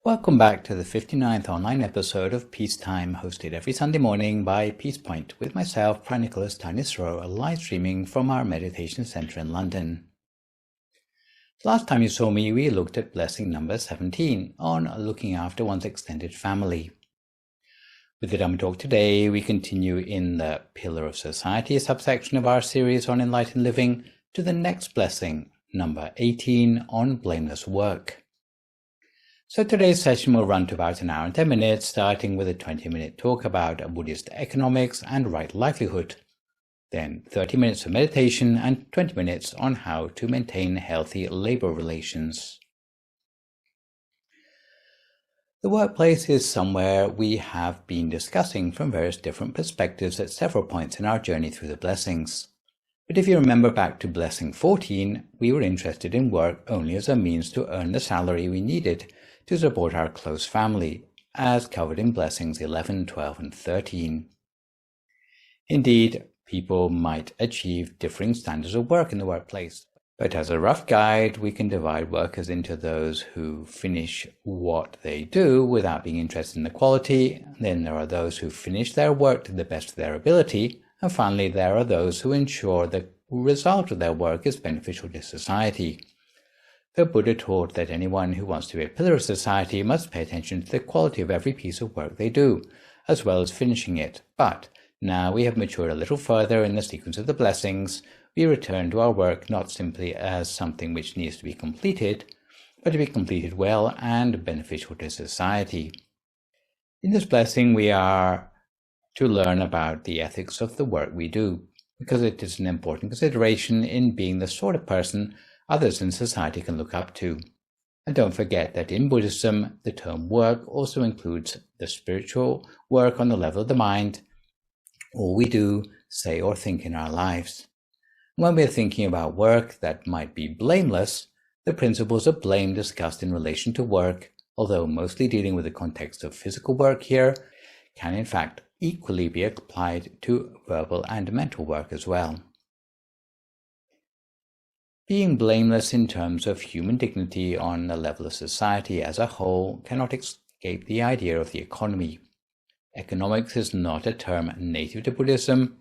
Welcome back to the 59th online episode of Peacetime, hosted every Sunday morning by Peace Point with myself, Phra Nicholas Thanissaro, live streaming from our meditation centre in London. Last time you saw me, we looked at blessing number 17 on looking after one's extended family. With the Dhamma talk today, we continue in the Pillar of Society subsection of our series on enlightened living to the next blessing, number 18, on blameless work. So today's session will run to about an hour and 10 minutes, starting with a 20-minute talk about Buddhist economics and right livelihood. Then 30 minutes of meditation and 20 minutes on how to maintain healthy labor relations. The workplace is somewhere we have been discussing from various different perspectives at several points in our journey through the blessings. But if you remember back to blessing 14, we were interested in work only as a means to earn the salary we needed to support our close family, as covered in blessings 11, 12, and 13. Indeed, people might achieve differing standards of work in the workplace, but as a rough guide, we can divide workers into those who finish what they do without being interested in the quality. Then there are those who finish their work to the best of their ability, and finally there are those who ensure the result of their work is beneficial to society. The Buddha taught that anyone who wants to be a pillar of society must pay attention to the quality of every piece of work they do, as well as finishing it. But now we have matured a little further in the sequence of the blessings. We return to our work not simply as something which needs to be completed, but to be completed well and beneficial to society. In this blessing, we are to learn about the ethics of the work we do, because it is an important consideration in being the sort of person others in society can look up to. And don't forget that in Buddhism, the term work also includes the spiritual work on the level of the mind, all we do, say, or think in our lives. When we're thinking about work that might be blameless, the principles of blame discussed in relation to work, although mostly dealing with the context of physical work here, can in fact equally be applied to verbal and mental work as well. Being blameless in terms of human dignity on the level of society as a whole cannot escape the idea of the economy. Economics is not a term native to Buddhism,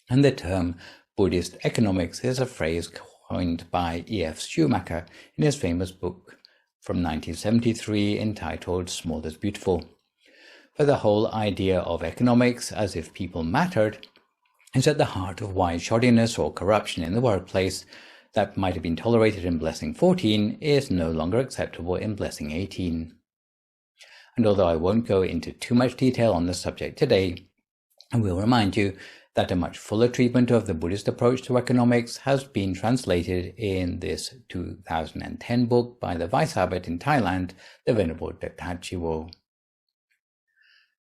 and the term Buddhist Economics is a phrase coined by E.F. Schumacher in his famous book from 1973 entitled Small is Beautiful. But the whole idea of economics, as if people mattered, is at the heart of why shoddiness or corruption in the workplace that might have been tolerated in blessing 14 is no longer acceptable in blessing 18. And although I won't go into too much detail on this subject today, I will remind you that a much fuller treatment of the Buddhist approach to economics has been translated in this 2010 book by the Vice Abbot in Thailand, the Venerable Dr.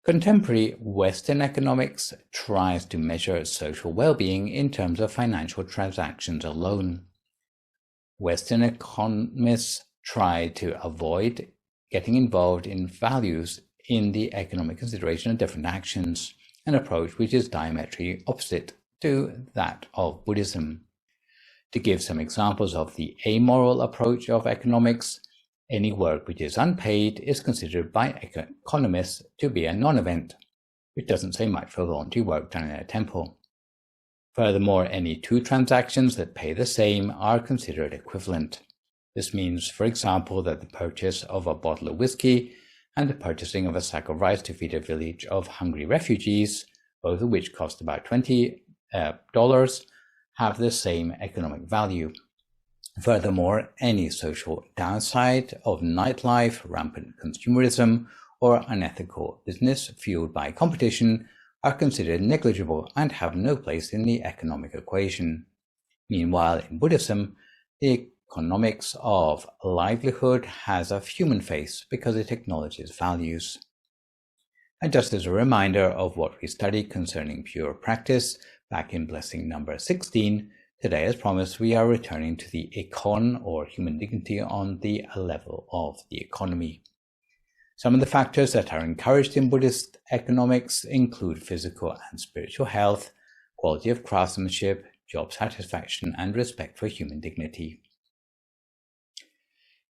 Contemporary Western economics tries to measure social well-being in terms of financial transactions alone. Western economists try to avoid getting involved in values in the economic consideration of different actions, an approach which is diametrically opposite to that of Buddhism. To give some examples of the amoral approach of economics, any work which is unpaid is considered by economists to be a non-event, which doesn't say much for voluntary work done in a temple. Furthermore, any two transactions that pay the same are considered equivalent. This means, for example, that the purchase of a bottle of whiskey and the purchasing of a sack of rice to feed a village of hungry refugees, both of which cost about $20, have the same economic value. Furthermore, any social downside of nightlife, rampant consumerism, or unethical business fueled by competition are considered negligible and have no place in the economic equation. Meanwhile, in Buddhism, the economics of livelihood has a human face because it acknowledges values. And just as a reminder of what we studied concerning pure practice back in blessing number 16, today, as promised, we are returning to the econ, or human dignity, on the level of the economy. Some of the factors that are encouraged in Buddhist economics include physical and spiritual health, quality of craftsmanship, job satisfaction, and respect for human dignity.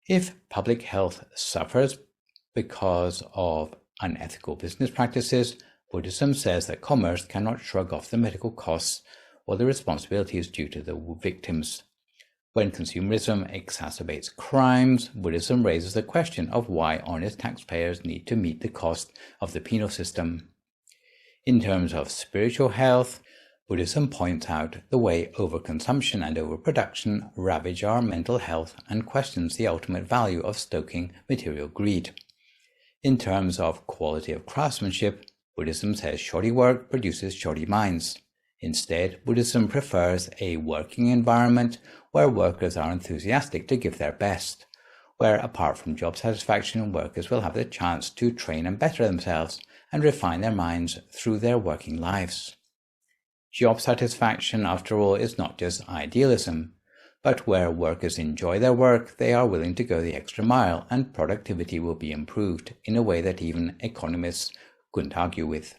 If public health suffers because of unethical business practices, Buddhism says that commerce cannot shrug off the medical costs or the responsibilities due to the victims. When consumerism exacerbates crimes, Buddhism raises the question of why honest taxpayers need to meet the cost of the penal system. In terms of spiritual health, Buddhism points out the way overconsumption and overproduction ravage our mental health and questions the ultimate value of stoking material greed. In terms of quality of craftsmanship, Buddhism says shoddy work produces shoddy minds. Instead, Buddhism prefers a working environment where workers are enthusiastic to give their best, where apart from job satisfaction, workers will have the chance to train and better themselves and refine their minds through their working lives. Job satisfaction, after all, is not just idealism, but where workers enjoy their work, they are willing to go the extra mile and productivity will be improved in a way that even economists couldn't argue with.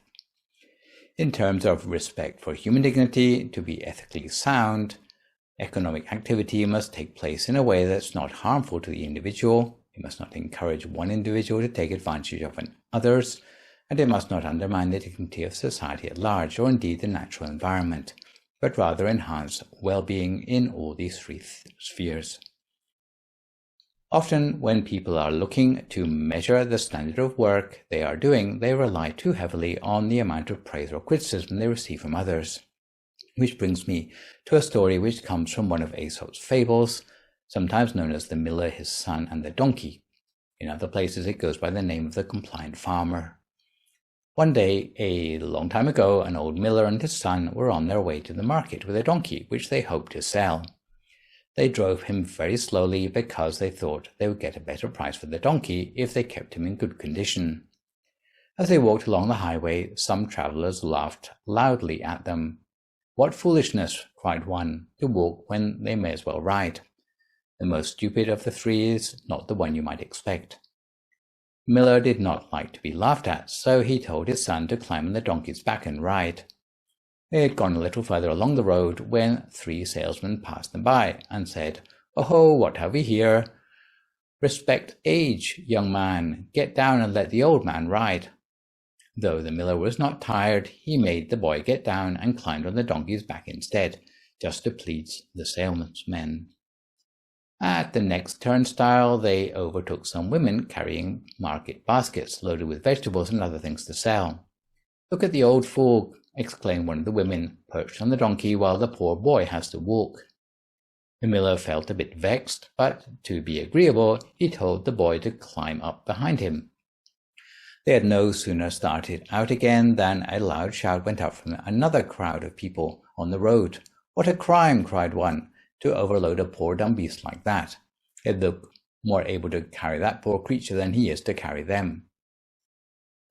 In terms of respect for human dignity, to be ethically sound, economic activity must take place in a way that's not harmful to the individual. It must not encourage one individual to take advantage of others, and it must not undermine the dignity of society at large, or indeed the natural environment, but rather enhance well-being in all these three spheres. Often, when people are looking to measure the standard of work they are doing, they rely too heavily on the amount of praise or criticism they receive from others. Which brings me to a story which comes from one of Aesop's fables, sometimes known as the miller, his son, and the donkey. In other places it goes by the name of the compliant farmer. One day, a long time ago, an old miller and his son were on their way to the market with a donkey, which they hoped to sell. They drove him very slowly because they thought they would get a better price for the donkey if they kept him in good condition. As they walked along the highway, some travellers laughed loudly at them. "What foolishness," cried one, "to walk when they may as well ride." The most stupid of the three is not the one you might expect. Miller did not like to be laughed at, so he told his son to climb on the donkey's back and ride. They had gone a little further along the road when 3 salesmen passed them by and said, "Oh, what have we here? Respect age, young man. Get down and let the old man ride." Though the miller was not tired, he made the boy get down and climbed on the donkey's back instead, just to please the salesmen. At the next turnstile, they overtook some women carrying market baskets loaded with vegetables and other things to sell. "Look at the old fool," exclaimed one of the women, perched on the donkey while the poor boy has to walk. The miller felt a bit vexed, but to be agreeable, he told the boy to climb up behind him. They had no sooner started out again than a loud shout went up from another crowd of people on the road. "What a crime," cried one, "to overload a poor dumb beast like that. He'd look more able to carry that poor creature than he is to carry them."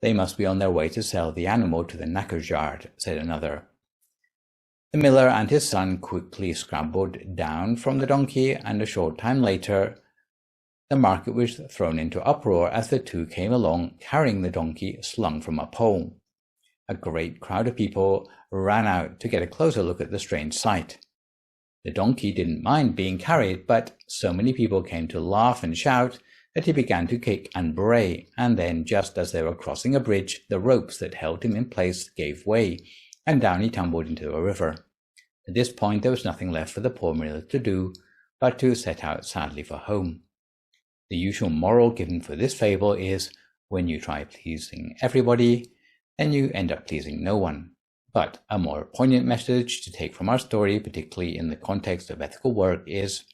"They must be on their way to sell the animal to the knacker's yard," said another. The miller and his son quickly scrambled down from the donkey, and a short time later the market was thrown into uproar as the two came along carrying the donkey slung from a pole. A great crowd of people ran out to get a closer look at the strange sight. The donkey didn't mind being carried, but so many people came to laugh and shout that he began to kick and bray, and then, just as they were crossing a bridge, the ropes that held him in place gave way, and down he tumbled into a river. At this point there was nothing left for the poor miller to do but to set out sadly for home. The usual moral given for this fable is, when you try pleasing everybody, then you end up pleasing no one. But a more poignant message to take from our story, particularly in the context of ethical work, is,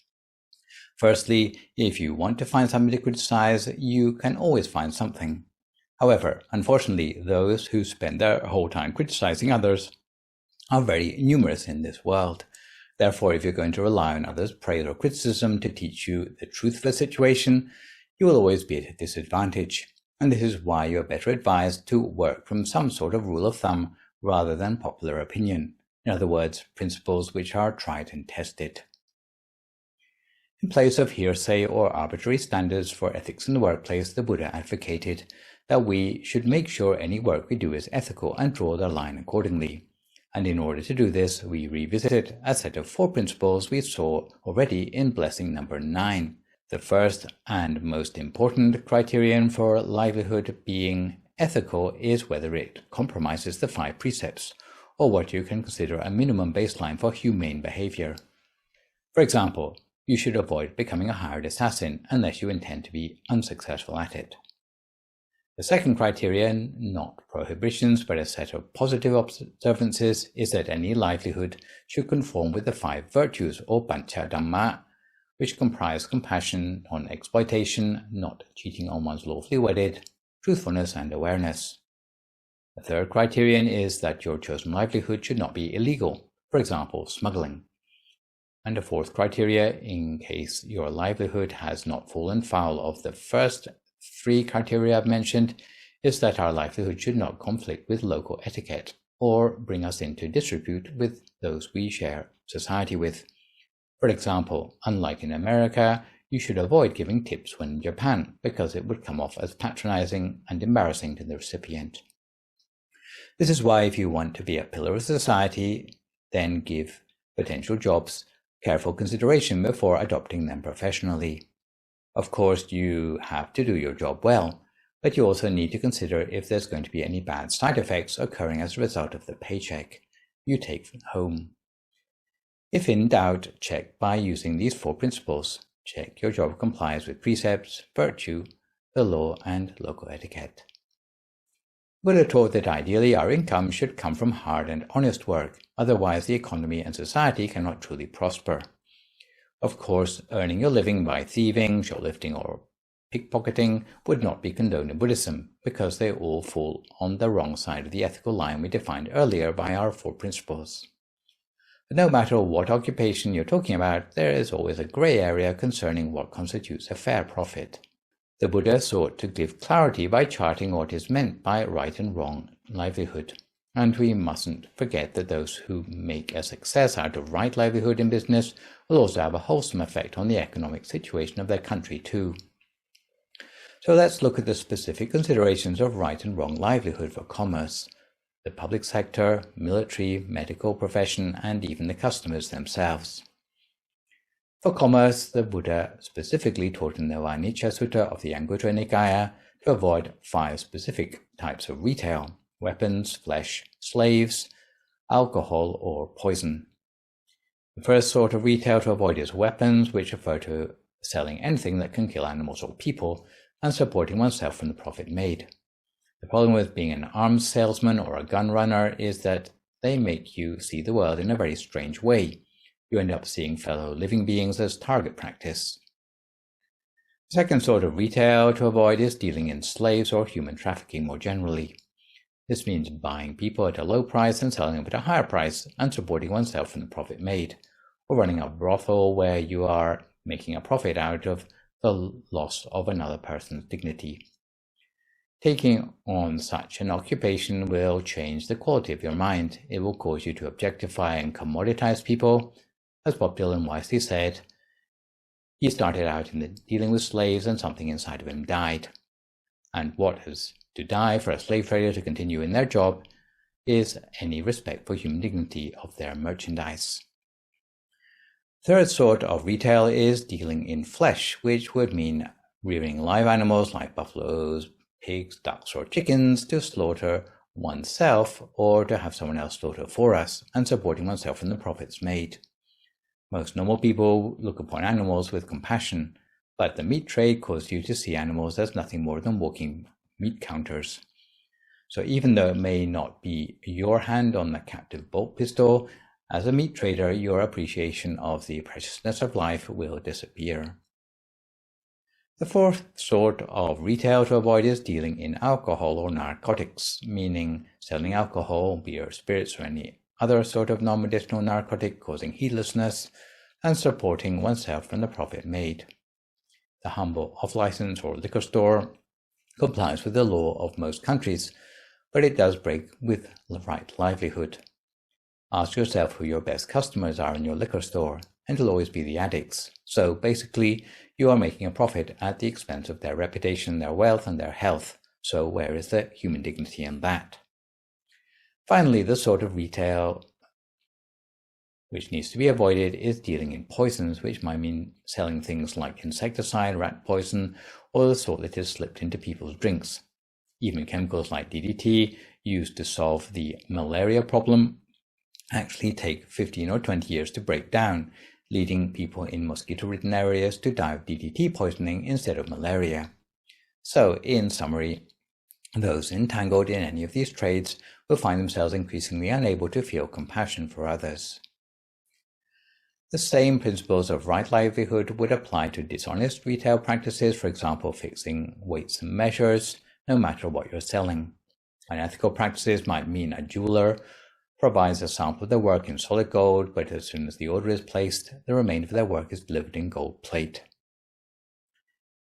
firstly, if you want to find something to criticize, you can always find something. However, unfortunately, those who spend their whole time criticizing others are very numerous in this world. Therefore, if you're going to rely on others' praise or criticism to teach you the truth of a situation, you will always be at a disadvantage. And this is why you are better advised to work from some sort of rule of thumb rather than popular opinion. In other words, principles which are tried and tested. In place of hearsay or arbitrary standards for ethics in the workplace, the Buddha advocated that we should make sure any work we do is ethical and draw the line accordingly. And in order to do this, we revisited a set of 4 principles we saw already in Blessing number 9, The first and most important criterion for livelihood being ethical is whether it compromises the 5 precepts, or what you can consider a minimum baseline for humane behavior. For example, you should avoid becoming a hired assassin unless you intend to be unsuccessful at it. The second criterion, not prohibitions but a set of positive observances, is that any livelihood should conform with the 5 virtues or pancha Dhamma, which comprise compassion, non-exploitation, not cheating on one's lawfully wedded, truthfulness and awareness. The third criterion is that your chosen livelihood should not be illegal, for example, smuggling. And the fourth criteria, in case your livelihood has not fallen foul of the first 3 criteria I've mentioned, is that our livelihood should not conflict with local etiquette or bring us into disrepute with those we share society with. For example, unlike in America, you should avoid giving tips when in Japan because it would come off as patronizing and embarrassing to the recipient. This is why if you want to be a pillar of society, then give potential jobs careful consideration before adopting them professionally. Of course, you have to do your job well, but you also need to consider if there's going to be any bad side effects occurring as a result of the paycheck you take home. If in doubt, check by using these 4 principles. Check your job complies with precepts, virtue, the law, and local etiquette. Buddha taught that ideally our income should come from hard and honest work, otherwise the economy and society cannot truly prosper. Of course, earning your living by thieving, shoplifting, or pickpocketing would not be condoned in Buddhism, because they all fall on the wrong side of the ethical line we defined earlier by our 4 principles. But no matter what occupation you're talking about, there is always a grey area concerning what constitutes a fair profit. The Buddha sought to give clarity by charting what is meant by right and wrong livelihood. And we mustn't forget that those who make a success out of right livelihood in business will also have a wholesome effect on the economic situation of their country too. So let's look at the specific considerations of right and wrong livelihood for commerce, the public sector, military, medical profession, and even the customers themselves. For commerce, the Buddha specifically taught in the Vānicca Sutta of the Anguttara Nikaya to avoid 5 specific types of retail: weapons, flesh, slaves, alcohol, or poison. The first sort of retail to avoid is weapons, which refer to selling anything that can kill animals or people, and supporting oneself from the profit made. The problem with being an arms salesman or a gun runner is that they make you see the world in a very strange way. You end up seeing fellow living beings as target practice. The second sort of retail to avoid is dealing in slaves or human trafficking more generally. This means buying people at a low price and selling them at a higher price and supporting oneself from the profit made, or running a brothel where you are making a profit out of the loss of another person's dignity. Taking on such an occupation will change the quality of your mind. It will cause you to objectify and commoditize people. As Bob Dylan wisely said, he started out in dealing with slaves and something inside of him died. And what has to die for a slave trader to continue in their job is any respect for human dignity of their merchandise. Third sort of retail is dealing in flesh, which would mean rearing live animals like buffaloes, pigs, ducks, or chickens to slaughter oneself or to have someone else slaughter for us, and supporting oneself from the profits made. Most normal people look upon animals with compassion, but the meat trade causes you to see animals as nothing more than walking meat counters. So even though it may not be your hand on the captive bolt pistol, as a meat trader, your appreciation of the preciousness of life will disappear. The fourth sort of retail to avoid is dealing in alcohol or narcotics, meaning selling alcohol, beer, spirits, or any other sort of non-medicinal narcotic causing heedlessness, and supporting oneself from the profit made. The humble off-license or liquor store complies with the law of most countries, but it does break with right livelihood. Ask yourself who your best customers are in your liquor store, and it'll always be the addicts. So basically, you are making a profit at the expense of their reputation, their wealth, and their health. So where is the human dignity in that? Finally, the sort of retail which needs to be avoided is dealing in poisons, which might mean selling things like insecticide, rat poison, or the sort that is slipped into people's drinks. Even chemicals like DDT, used to solve the malaria problem, actually take 15 or 20 years to break down, leading people in mosquito-ridden areas to die of DDT poisoning instead of malaria. So, in summary, those entangled in any of these trades will find themselves increasingly unable to feel compassion for others. The same principles of right livelihood would apply to dishonest retail practices, for example, fixing weights and measures, no matter what you're selling. Unethical practices might mean a jeweler provides a sample of their work in solid gold, but as soon as the order is placed, the remainder of their work is delivered in gold plate.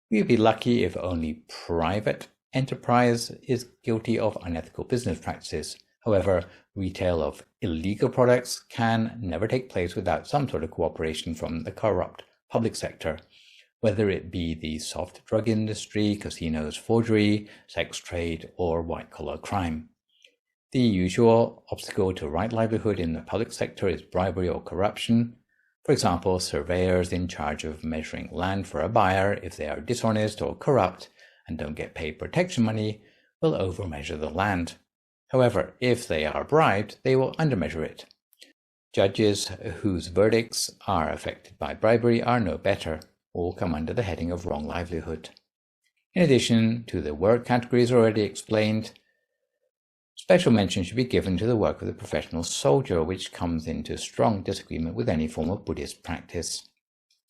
We would be lucky if only private enterprise is guilty of unethical business practices. However, retail of illegal products can never take place without some sort of cooperation from the corrupt public sector, whether it be the soft drug industry, casinos, forgery, sex trade, or white-collar crime. The usual obstacle to right livelihood in the public sector is bribery or corruption. For example, surveyors in charge of measuring land for a buyer, if they are dishonest or corrupt and don't get paid protection money, will overmeasure the land. However, if they are bribed, they will undermeasure it. Judges whose verdicts are affected by bribery are no better. All come under the heading of wrong livelihood. In addition to the work categories already explained, special mention should be given to the work of the professional soldier, which comes into strong disagreement with any form of Buddhist practice.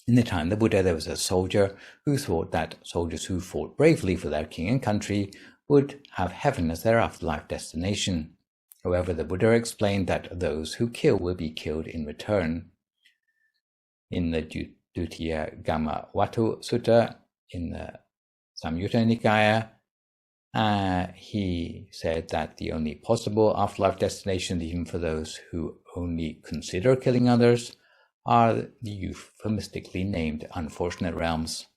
In the time of the Buddha, there was a soldier who thought that soldiers who fought bravely for their king and country would have heaven as their afterlife destination. However, the Buddha explained that those who kill will be killed in return. In the Dutiya Gamma Watu Sutta, in the Samyutta Nikaya, he said that the only possible afterlife destinations, even for those who only consider killing others, are the euphemistically named unfortunate realms.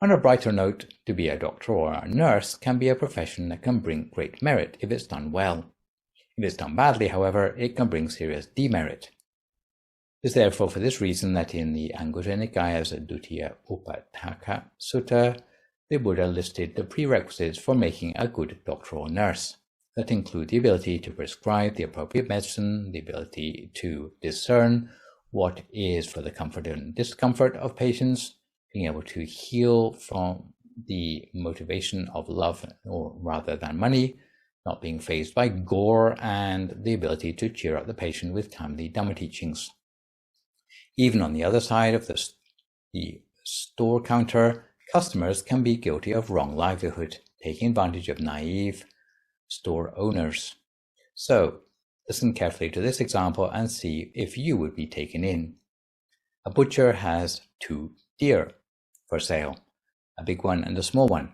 On a brighter note, to be a doctor or a nurse can be a profession that can bring great merit if it's done well. If it's done badly, however, it can bring serious demerit. It is therefore for this reason that in the Anguttara Nikaya's Dutiya Upatthaka Sutta, the Buddha listed the prerequisites for making a good doctor or nurse, that include the ability to prescribe the appropriate medicine, the ability to discern what is for the comfort and discomfort of patients, being able to heal from the motivation of love or rather than money, not being fazed by gore, and the ability to cheer up the patient with timely Dhamma teachings. Even on the other side of the store counter, customers can be guilty of wrong livelihood, taking advantage of naive store owners. So, listen carefully to this example and see if you would be taken in. A butcher has 2 deer for sale, a big one and a small one.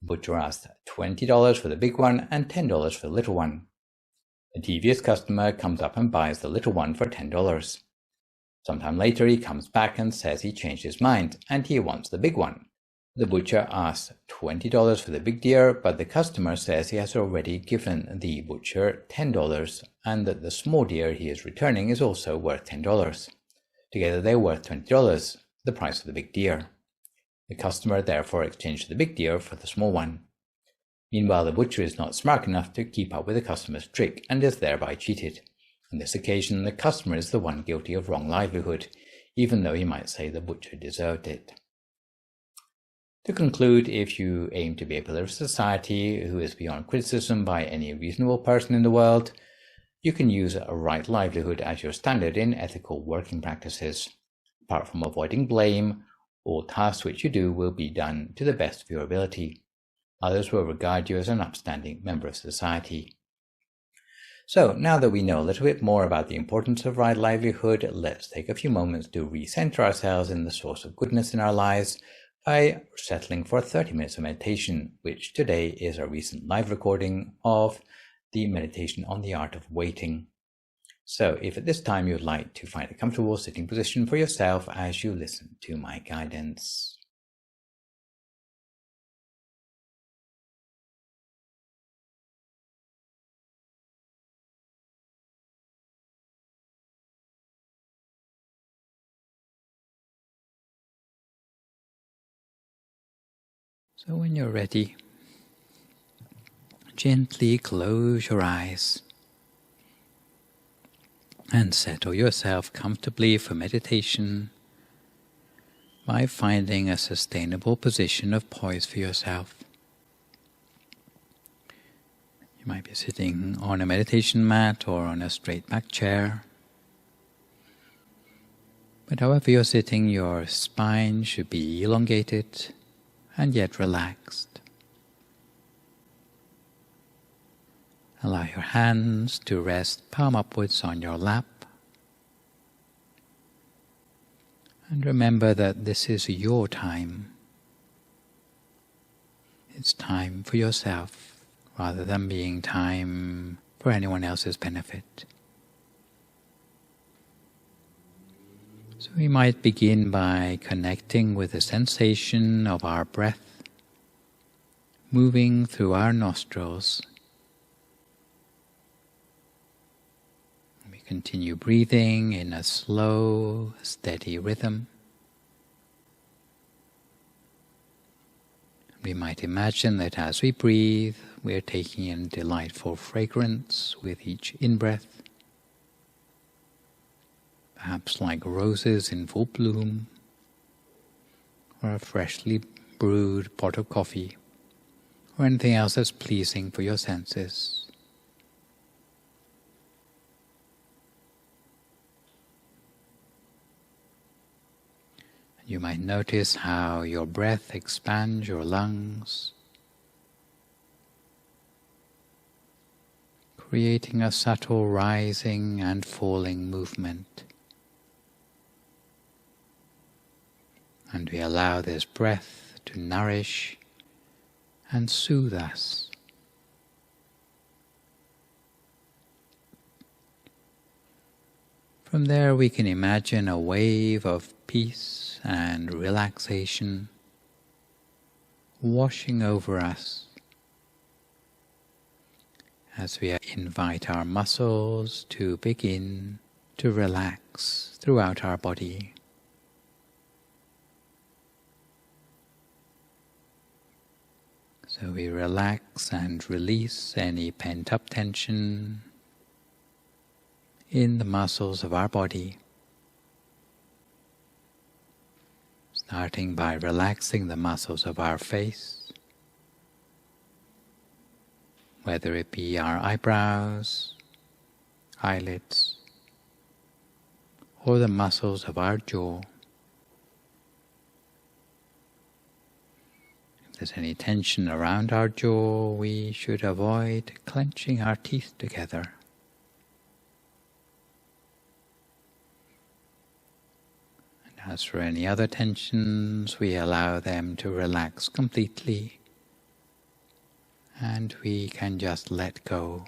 The butcher asked $20 for the big one and $10 for the little one. A devious customer comes up and buys the little one for $10. Sometime later he comes back and says he changed his mind and he wants the big one. The butcher asks $20 for the big deer, but the customer says he has already given the butcher $10 and that the small deer he is returning is also worth $10. Together they are worth $20, the price of the big deer. The customer therefore exchanged the big deer for the small one. Meanwhile, the butcher is not smart enough to keep up with the customer's trick and is thereby cheated. On this occasion, the customer is the one guilty of wrong livelihood, even though he might say the butcher deserved it. To conclude, if you aim to be a pillar of society who is beyond criticism by any reasonable person in the world, you can use a right livelihood as your standard in ethical working practices. Apart from avoiding blame, all tasks which you do will be done to the best of your ability. Others will regard you as an upstanding member of society. So, now that we know a little bit more about the importance of right livelihood, let's take a few moments to recenter ourselves in the source of goodness in our lives by settling for 30 minutes of meditation, which today is a recent live recording of the meditation on the art of waiting. So if at this time you'd like to find a comfortable sitting position for yourself as you listen to my guidance. So when you're ready, gently close your eyes and settle yourself comfortably for meditation by finding a sustainable position of poise for yourself. You might be sitting on a meditation mat or on a straight back chair. But however you're sitting, your spine should be elongated and yet relaxed. Allow your hands to rest palm upwards on your lap. And remember that this is your time. It's time for yourself, rather than being time for anyone else's benefit. So we might begin by connecting with the sensation of our breath moving through our nostrils. We continue breathing in a slow, steady rhythm. We might imagine that as we breathe, we are taking in delightful fragrance with each in-breath, perhaps like roses in full bloom, or a freshly brewed pot of coffee, or anything else that's pleasing for your senses. You might notice how your breath expands your lungs, creating a subtle rising and falling movement. And we allow this breath to nourish and soothe us. From there we can imagine a wave of peace and relaxation washing over us as we invite our muscles to begin to relax throughout our body. So we relax and release any pent-up tension in the muscles of our body, starting by relaxing the muscles of our face, whether it be our eyebrows, eyelids, or the muscles of our jaw. If there's any tension around our jaw, we should avoid clenching our teeth together. And as for any other tensions, we allow them to relax completely, and we can just let go.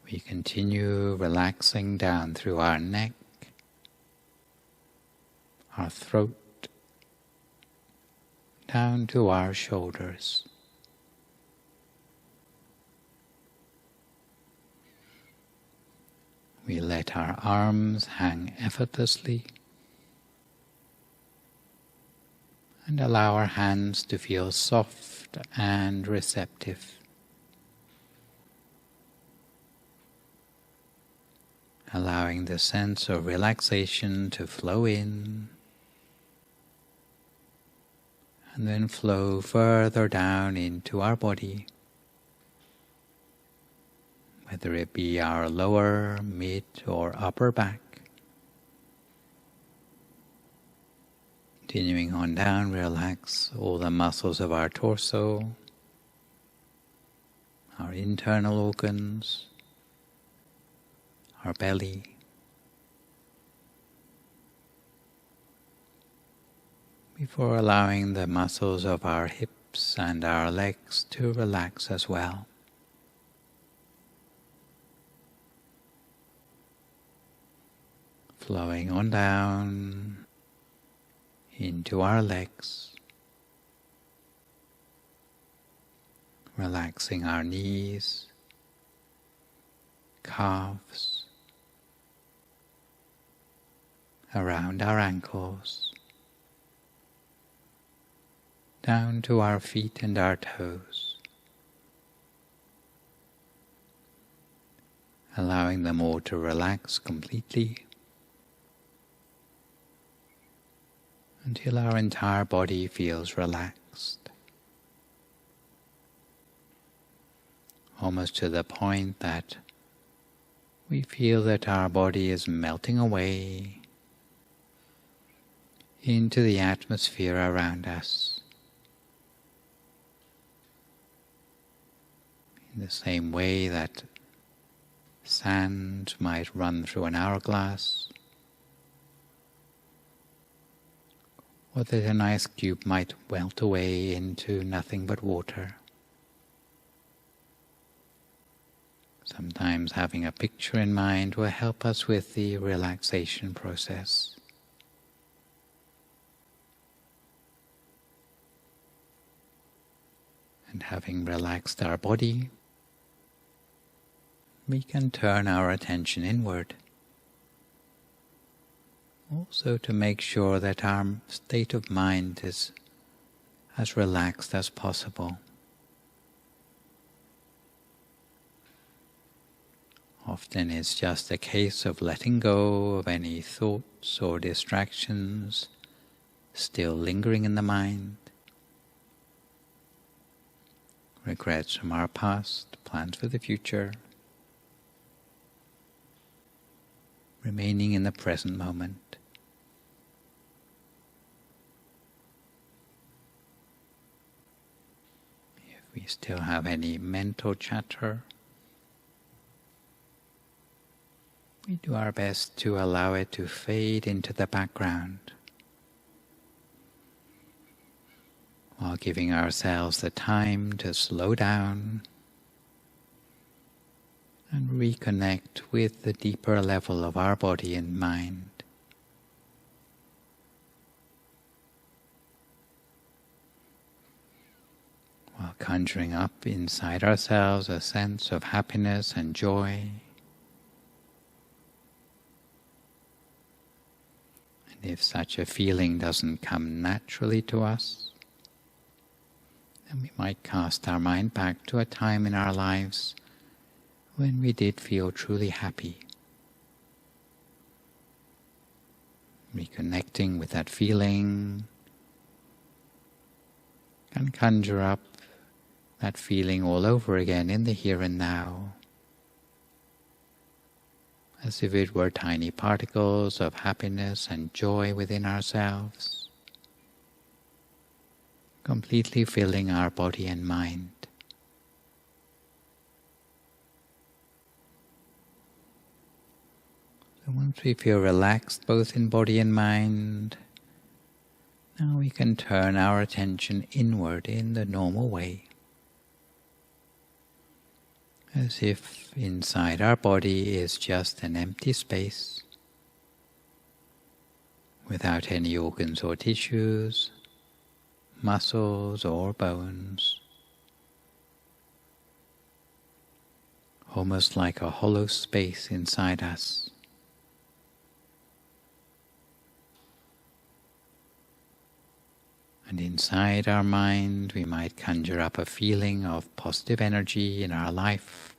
We continue relaxing down through our neck, our throat, down to our shoulders. We let our arms hang effortlessly and allow our hands to feel soft and receptive. Allowing the sense of relaxation to flow in and then flow further down into our body, whether it be our lower, mid, or upper back. Continuing on down, relax all the muscles of our torso, our internal organs, our belly, before allowing the muscles of our hips and our legs to relax as well. Flowing on down into our legs, relaxing our knees, calves, around our ankles, down to our feet and our toes, allowing them all to relax completely until our entire body feels relaxed, almost to the point that we feel that our body is melting away into the atmosphere around us, in the same way that sand might run through an hourglass, or that an ice cube might melt away into nothing but water. Sometimes having a picture in mind will help us with the relaxation process. And having relaxed our body, we can turn our attention inward, also to make sure that our state of mind is as relaxed as possible. Often it's just a case of letting go of any thoughts or distractions still lingering in the mind, regrets from our past, plans for the future, remaining in the present moment. If we still have any mental chatter, we do our best to allow it to fade into the background, while giving ourselves the time to slow down and reconnect with the deeper level of our body and mind. While conjuring up inside ourselves a sense of happiness and joy, and if such a feeling doesn't come naturally to us, then we might cast our mind back to a time in our lives when we did feel truly happy. Reconnecting with that feeling can conjure up that feeling all over again in the here and now, as if it were tiny particles of happiness and joy within ourselves, completely filling our body and mind. So once we feel relaxed both in body and mind, now we can turn our attention inward in the normal way, as if inside our body is just an empty space, without any organs or tissues, muscles or bones, almost like a hollow space inside us. And inside our mind we might conjure up a feeling of positive energy in our life,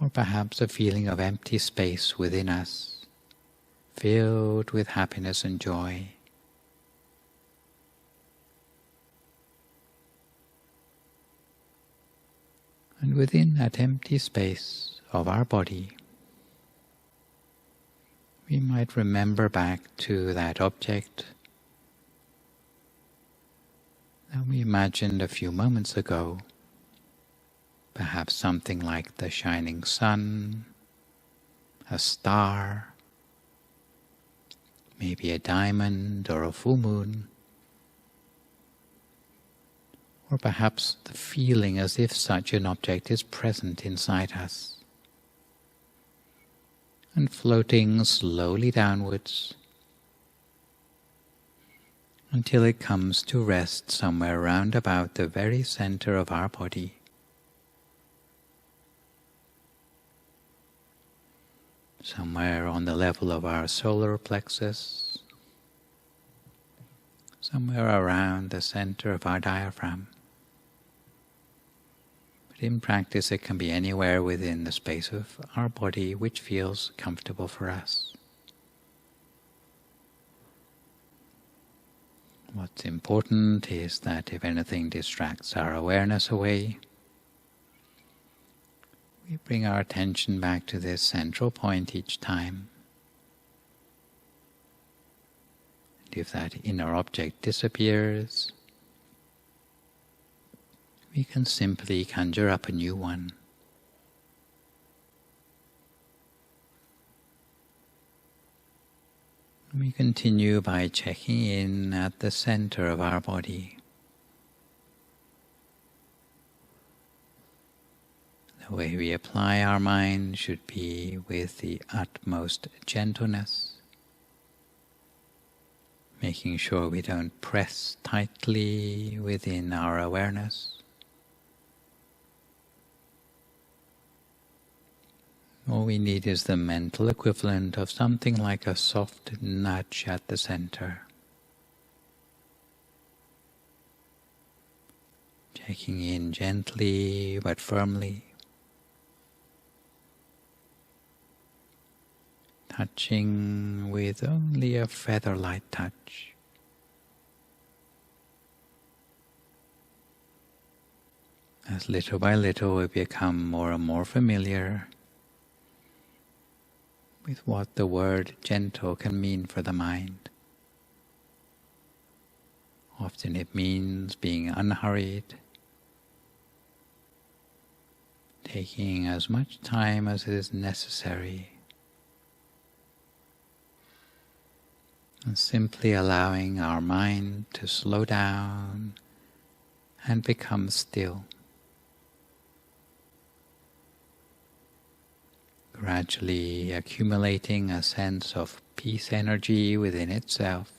or perhaps a feeling of empty space within us, filled with happiness and joy. And within that empty space of our body, we might remember back to that object that we imagined a few moments ago, perhaps something like the shining sun, a star, maybe a diamond or a full moon, or perhaps the feeling as if such an object is present inside us, and floating slowly downwards until it comes to rest somewhere round about the very center of our body. Somewhere on the level of our solar plexus, somewhere around the center of our diaphragm. But in practice it can be anywhere within the space of our body which feels comfortable for us. What's important is that if anything distracts our awareness away, we bring our attention back to this central point each time. And if that inner object disappears, we can simply conjure up a new one. We continue by checking in at the center of our body. The way we apply our mind should be with the utmost gentleness, making sure we don't press tightly within our awareness. All we need is the mental equivalent of something like a soft nudge at the center. Checking in gently but firmly. Touching with only a feather-light touch. As little by little we become more and more familiar with what the word gentle can mean for the mind. Often it means being unhurried, taking as much time as is necessary, and simply allowing our mind to slow down and become still. Gradually accumulating a sense of peace energy within itself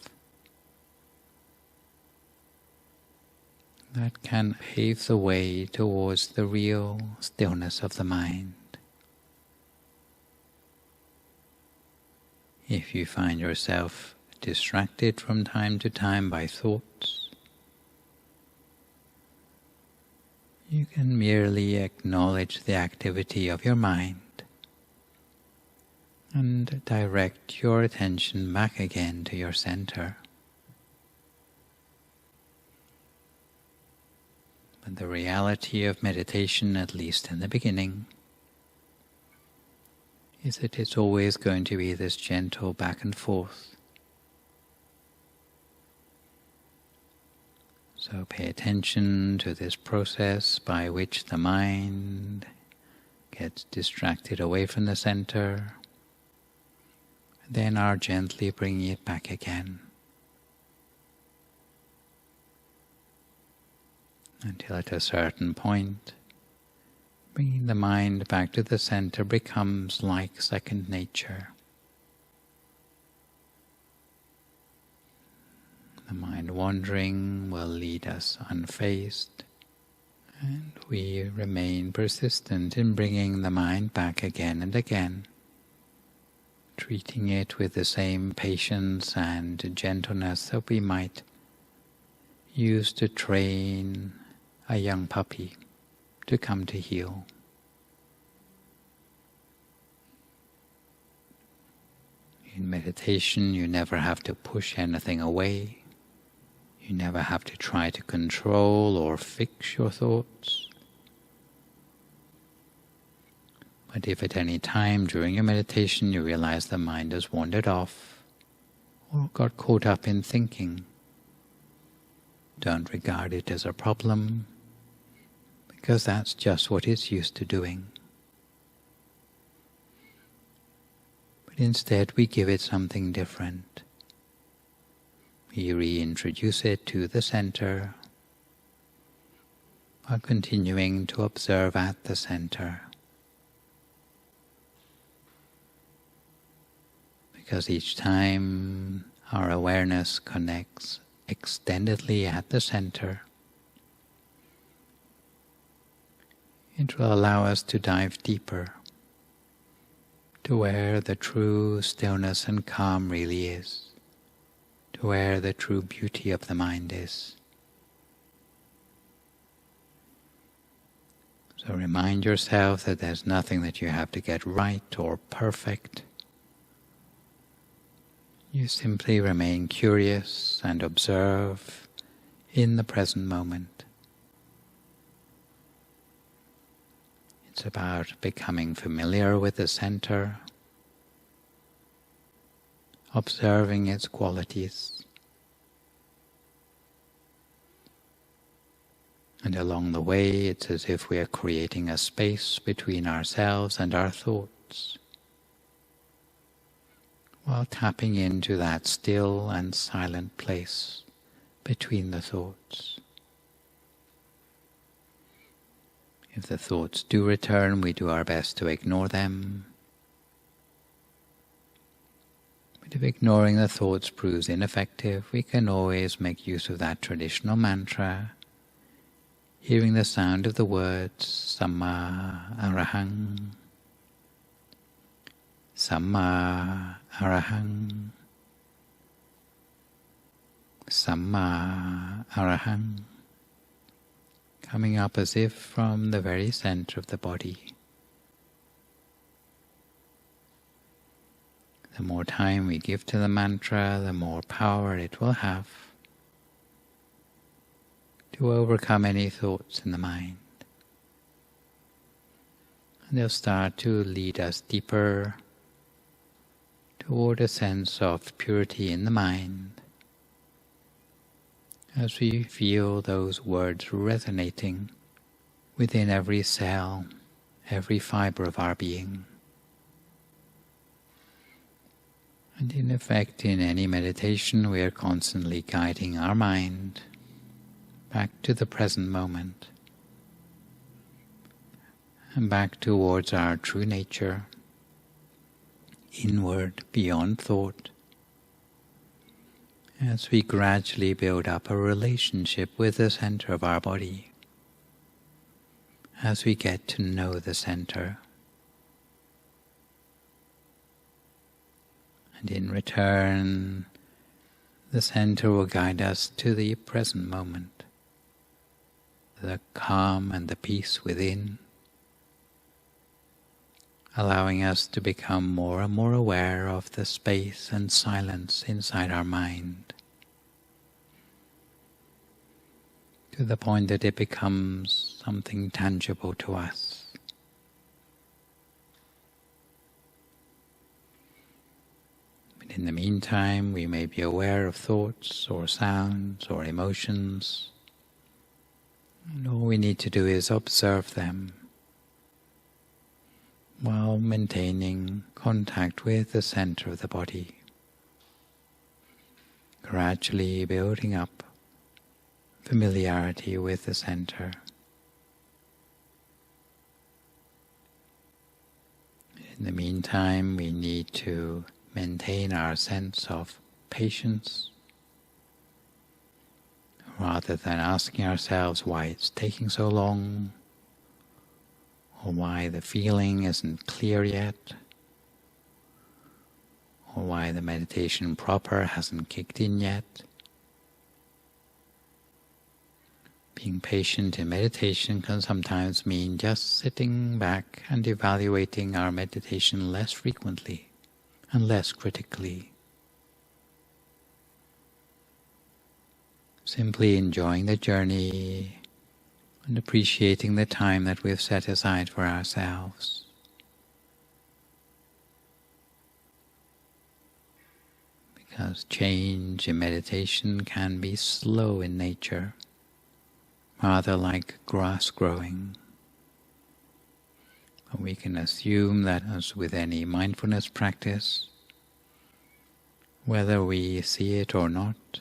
that can pave the way towards the real stillness of the mind. If you find yourself distracted from time to time by thoughts, you can merely acknowledge the activity of your mind and direct your attention back again to your center. But the reality of meditation, at least in the beginning, is that it's always going to be this gentle back and forth. So pay attention to this process by which the mind gets distracted away from the center, then are gently bringing it back again, until at a certain point, bringing the mind back to the center becomes like second nature. The mind wandering will lead us unfazed, and we remain persistent in bringing the mind back again and again, treating it with the same patience and gentleness that we might use to train a young puppy to come to heel. In meditation, you never have to push anything away. You never have to try to control or fix your thoughts. But if at any time during your meditation you realize the mind has wandered off or got caught up in thinking, don't regard it as a problem, because that's just what it's used to doing. But instead we give it something different. We reintroduce it to the center while continuing to observe at the center. Because each time our awareness connects extendedly at the center, it will allow us to dive deeper to where the true stillness and calm really is, to where the true beauty of the mind is. So remind yourself that there's nothing that you have to get right or perfect. You simply remain curious and observe in the present moment. It's about becoming familiar with the center, observing its qualities, and along the way it's as if we are creating a space between ourselves and our thoughts, while tapping into that still and silent place between the thoughts. If the thoughts do return, we do our best to ignore them. But if ignoring the thoughts proves ineffective, we can always make use of that traditional mantra, hearing the sound of the words Samma Arahang, Samma Arahang, Samma Arahang, coming up as if from the very center of the body. The more time we give to the mantra, the more power it will have to overcome any thoughts in the mind. And they'll start to lead us deeper toward a sense of purity in the mind, as we feel those words resonating within every cell, every fiber of our being. And in effect, in any meditation, we are constantly guiding our mind back to the present moment and back towards our true nature, inward, beyond thought, as we gradually build up a relationship with the center of our body, as we get to know the center. And in return, the center will guide us to the present moment, the calm and the peace within, allowing us to become more and more aware of the space and silence inside our mind, to the point that it becomes something tangible to us. But in the meantime, we may be aware of thoughts or sounds or emotions, and all we need to do is observe them, while maintaining contact with the center of the body, gradually building up familiarity with the center. In the meantime, we need to maintain our sense of patience, rather than asking ourselves why it's taking so long, or why the feeling isn't clear yet, or why the meditation proper hasn't kicked in yet. Being patient in meditation can sometimes mean just sitting back and evaluating our meditation less frequently and less critically. Simply enjoying the journey and appreciating the time that we've set aside for ourselves. Because change in meditation can be slow in nature, rather like grass growing. But we can assume that, as with any mindfulness practice, whether we see it or not,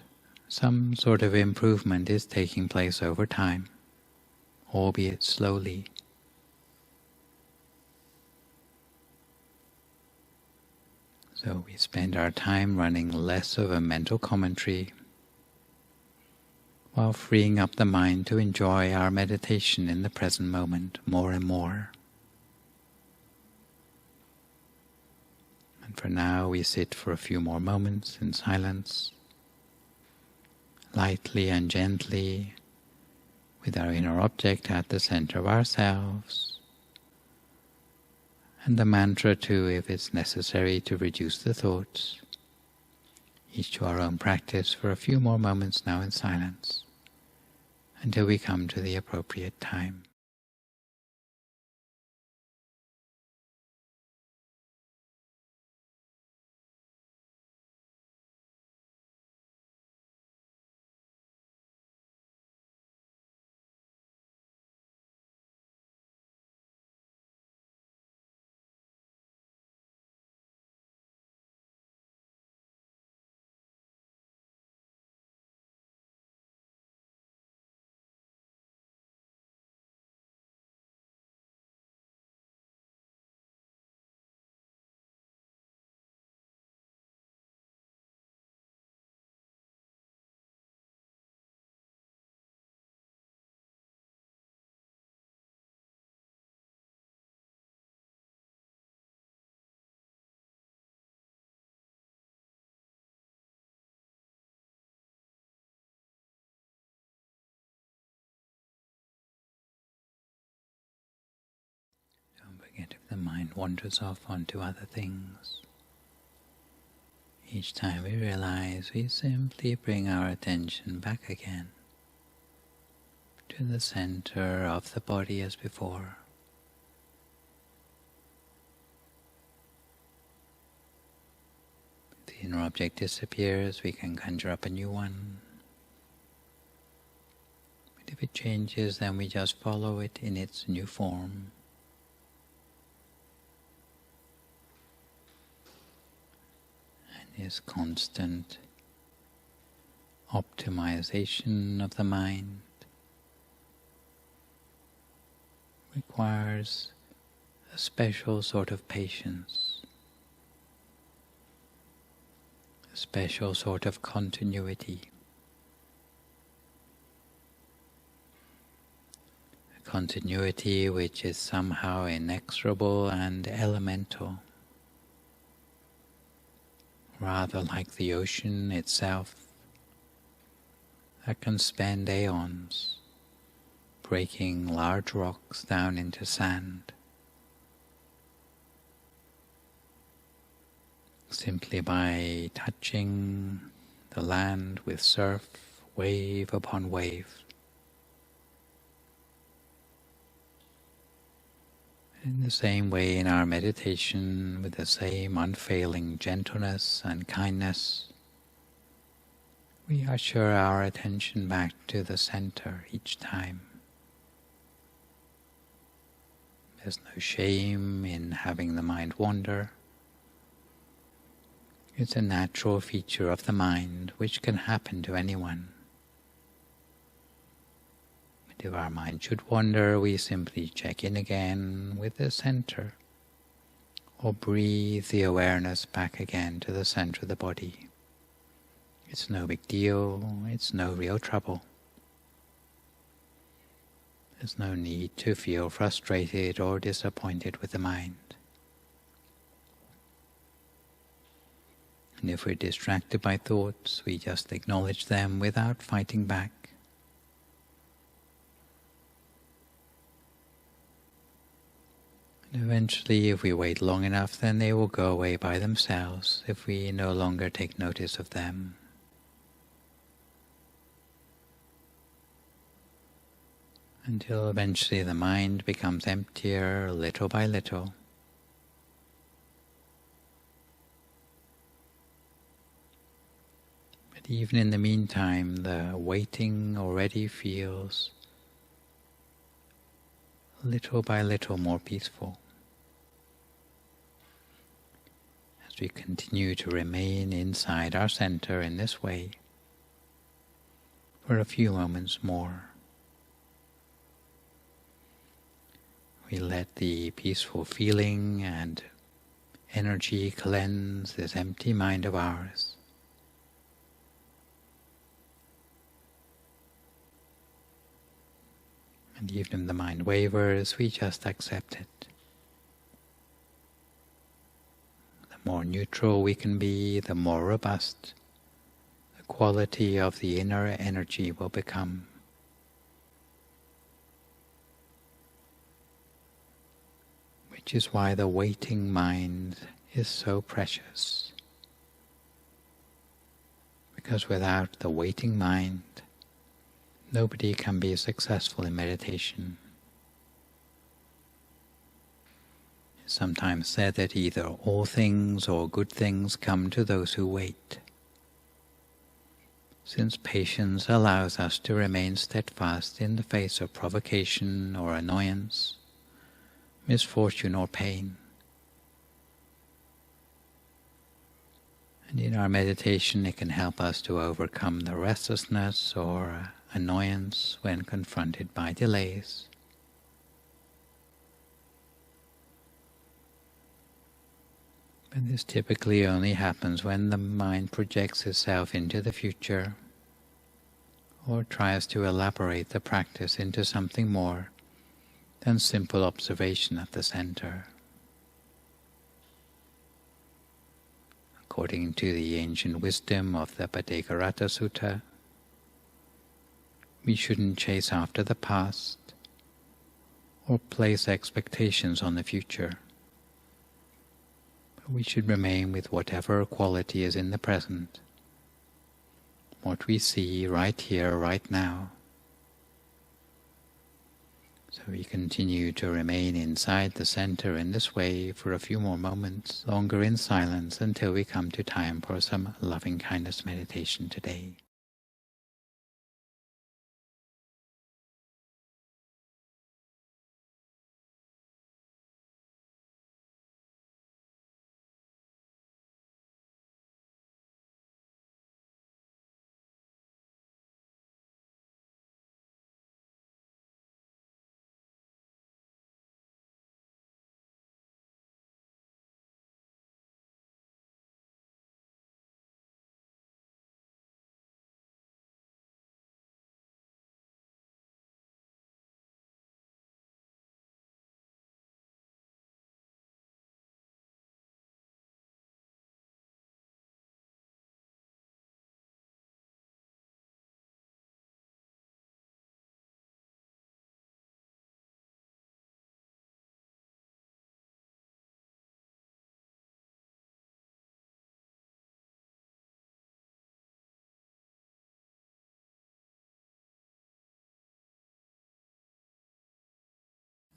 some sort of improvement is taking place over time, albeit slowly. So we spend our time running less of a mental commentary, while freeing up the mind to enjoy our meditation in the present moment more and more. And for now, we sit for a few more moments in silence, lightly and gently, with our inner object at the center of ourselves. And the mantra too, if it's necessary to reduce the thoughts. Each to our own practice for a few more moments now in silence, until we come to the appropriate time. Don't forget if the mind wanders off onto other things. Each time we realize, we simply bring our attention back again to the center of the body as before. If the inner object disappears, we can conjure up a new one. But if it changes, then we just follow it in its new form. Is constant optimization of the mind requires a special sort of patience, a special sort of continuity, a continuity which is somehow inexorable and elemental, rather like the ocean itself that can spend aeons breaking large rocks down into sand, simply by touching the land with surf, wave upon wave. In the same way, in our meditation, with the same unfailing gentleness and kindness, we usher our attention back to the center each time. There's no shame in having the mind wander. It's a natural feature of the mind which can happen to anyone. If our mind should wander, we simply check in again with the center, or breathe the awareness back again to the center of the body. It's no big deal, it's no real trouble. There's no need to feel frustrated or disappointed with the mind. And if we're distracted by thoughts, we just acknowledge them without fighting back. And eventually, if we wait long enough, then they will go away by themselves if we no longer take notice of them. Until eventually the mind becomes emptier little by little. But even in the meantime, the waiting already feels little by little more peaceful. As we continue to remain inside our center in this way for a few moments more, we let the peaceful feeling and energy cleanse this empty mind of ours. And even if the mind wavers, we just accept it. The more neutral we can be, the more robust, the quality of the inner energy will become. Which is why the waiting mind is so precious. Because without the waiting mind, nobody can be successful in meditation. It's sometimes said that either all things or good things come to those who wait. Since patience allows us to remain steadfast in the face of provocation or annoyance, misfortune or pain. And in our meditation it can help us to overcome the restlessness or annoyance when confronted by delays. But this typically only happens when the mind projects itself into the future or tries to elaborate the practice into something more than simple observation at the center. According to the ancient wisdom of the Bhattegarata Sutta, we shouldn't chase after the past or place expectations on the future. But we should remain with whatever quality is in the present, what we see right here, right now. So we continue to remain inside the center in this way for a few more moments, longer in silence, until we come to time for some loving kindness meditation today.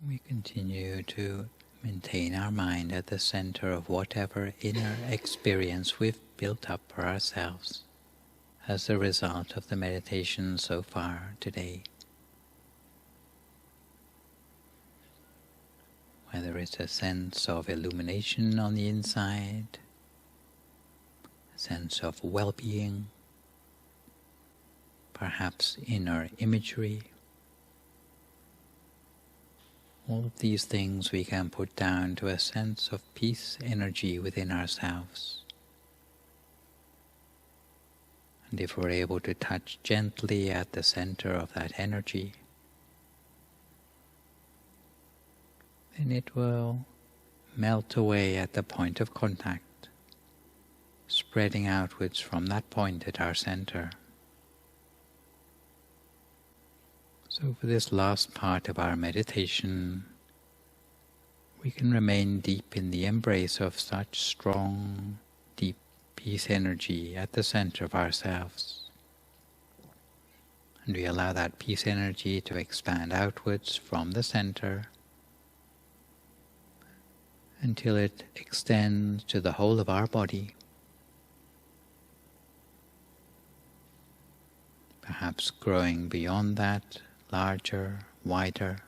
We continue to maintain our mind at the center of whatever inner experience we've built up for ourselves as a result of the meditation so far today. Whether it's a sense of illumination on the inside, a sense of well-being, perhaps inner imagery. All of these things we can put down to a sense of peace energy within ourselves. And if we're able to touch gently at the center of that energy, then it will melt away at the point of contact, spreading outwards from that point at our center. So for this last part of our meditation, we can remain deep in the embrace of such strong, deep peace energy at the center of ourselves. And we allow that peace energy to expand outwards from the center until it extends to the whole of our body. Perhaps growing beyond that, larger, wider,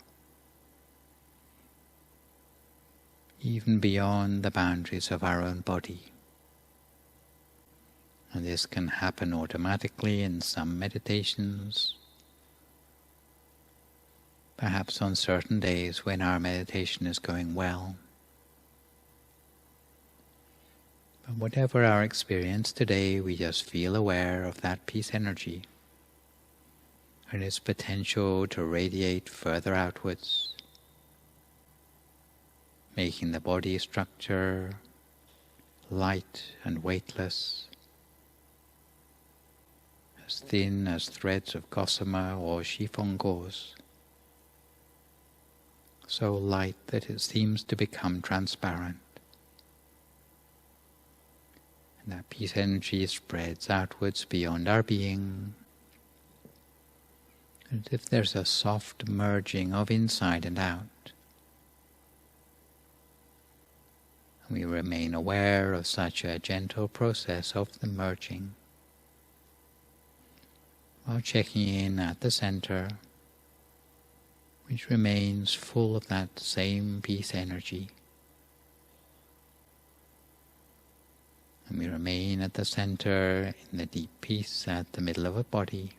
even beyond the boundaries of our own body. And this can happen automatically in some meditations, perhaps on certain days when our meditation is going well. But whatever our experience today, we just feel aware of that peace energy and its potential to radiate further outwards, making the body structure light and weightless, as thin as threads of gossamer or chiffon gauze, so light that it seems to become transparent. And that peace energy spreads outwards beyond our being, as if there's a soft merging of inside and out. And we remain aware of such a gentle process of the merging, while checking in at the center, which remains full of that same peace energy. And we remain at the center in the deep peace at the middle of a body,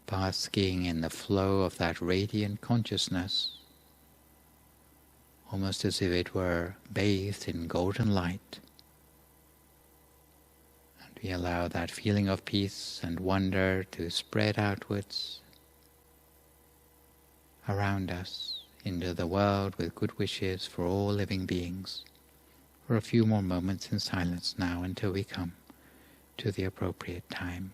basking in the flow of that radiant consciousness, almost as if it were bathed in golden light. And we allow that feeling of peace and wonder to spread outwards around us into the world with good wishes for all living beings. For a few more moments in silence now until we come to the appropriate time.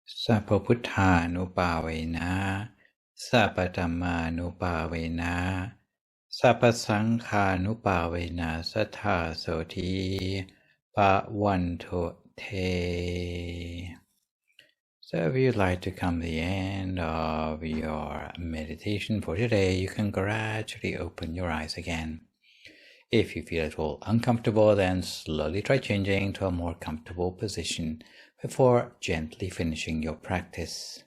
Sappha Putthanuppāvena, Sappha Dhammānuppāvena, Sappha Saṅghānuppāvena Sattha Soti Bhavantu Te. So if you'd like to come to the end of your meditation for today, you can gradually open your eyes again. If you feel at all uncomfortable, then slowly try changing to a more comfortable position before gently finishing your practice.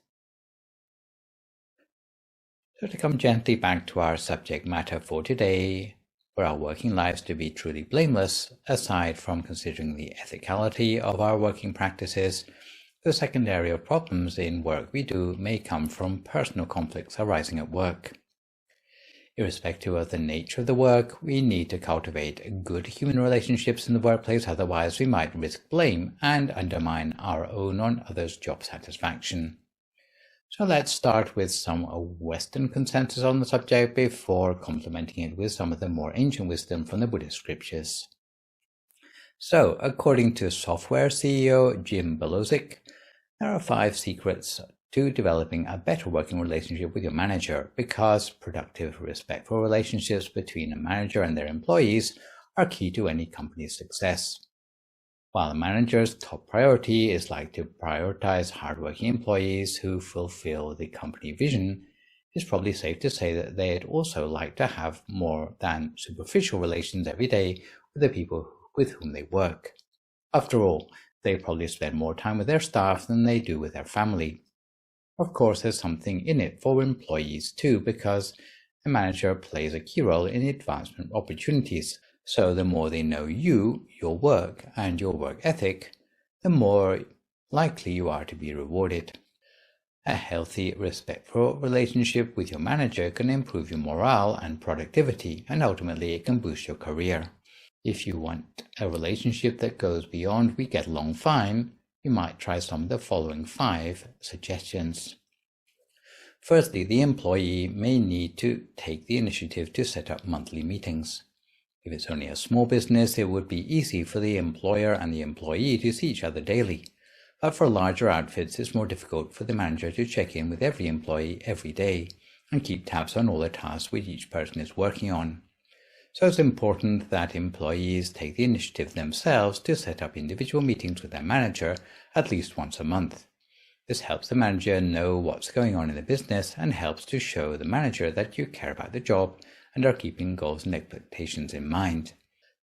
So to come gently back to our subject matter for today, for our working lives to be truly blameless, aside from considering the ethicality of our working practices, the second area of problems in work we do may come from personal conflicts arising at work. Irrespective of the nature of the work, we need to cultivate good human relationships in the workplace, otherwise we might risk blame and undermine our own or others' job satisfaction. So let's start with some Western consensus on the subject before complementing it with some of the more ancient wisdom from the Buddhist scriptures. So, according to software CEO Jim Belozic, there are 5 secrets to developing a better working relationship with your manager, because productive, respectful relationships between a manager and their employees are key to any company's success. While a manager's top priority is to prioritize hardworking employees who fulfill the company vision, it's probably safe to say that they'd also like to have more than superficial relations every day with the people with whom they work. After all, they probably spend more time with their staff than they do with their family. Of course, there's something in it for employees too, because a manager plays a key role in advancement opportunities. So the more they know you, your work, and your work ethic, the more likely you are to be rewarded. A healthy, respectful relationship with your manager can improve your morale and productivity, and ultimately it can boost your career. If you want a relationship that goes beyond "we get along fine," you might try some of the following 5 suggestions. Firstly, the employee may need to take the initiative to set up monthly meetings. If it's only a small business, it would be easy for the employer and the employee to see each other daily. But for larger outfits, it's more difficult for the manager to check in with every employee every day and keep tabs on all the tasks which each person is working on. So it's important that employees take the initiative themselves to set up individual meetings with their manager at least once a month. This helps the manager know what's going on in the business and helps to show the manager that you care about the job and are keeping goals and expectations in mind.